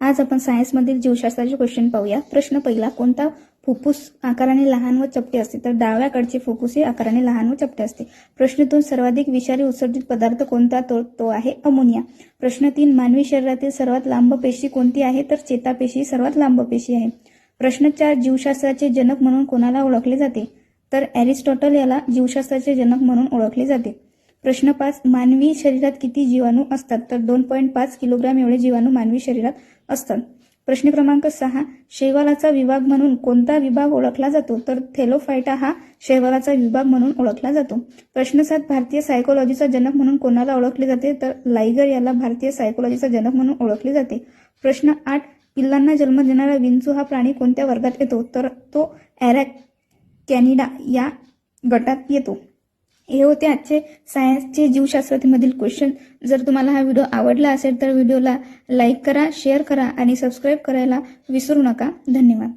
आज आपण सायन्समधील जीवशास्त्राचे क्वेश्चन पाहूया। प्रश्न पहिला, कोणता फुफ्फुस आकाराने लहान व चपटे असते? तर डाव्याकडचे फुफ्फुस हे आकाराने लहान व चपटे असते। प्रश्न 2, सर्वाधिक विषारी उत्सर्जित पदार्थ कोणता? तो आहे अमोनिया। प्रश्न 3, मानवी शरीरातील सर्वात लांब पेशी कोणती आहे? तर चेतापेशी सर्वात लांब पेशी आहे। प्रश्न 4, जीवशास्त्राचे जनक म्हणून कोणाला ओळखले जाते? तर एरिस्टॉटल याला जीवशास्त्राचे जनक म्हणून ओळखले जाते। प्रश्न 5, मानवी शरीरात किती जीवाणू असतात? तर 2.5 किलोग्राम एवढे जीवाणू मानवी शरीरात असतात। प्रश्न क्रमांक 6, शैवालाचा विभाग म्हणून कोणता विभाग ओळखला जातो? तर थेलोफायटा हा शैवालाचा विभाग म्हणून ओळखला जातो। प्रश्न 7, भारतीय सायकोलॉजीचा जनक म्हणून कोणाला ओळखले जाते? तर लाइगर याला भारतीय सायकोलॉजीचा जनक म्हणून ओळखले जाते। प्रश्न 8, पिल्लांना जन्म देणारा विंचू हा प्राणी कोणत्या वर्गात येतो? तर तो कॅनिडा या गटात येतो। हे होते आजचे सायन्सचे जीवशास्त्रामधील क्वेश्चन। जर तुम्हाला हा व्हिडिओ आवडला असेल तर व्हिडिओला लाईक करा, शेअर करा आणि सबस्क्राईब करायला विसरू नका। धन्यवाद।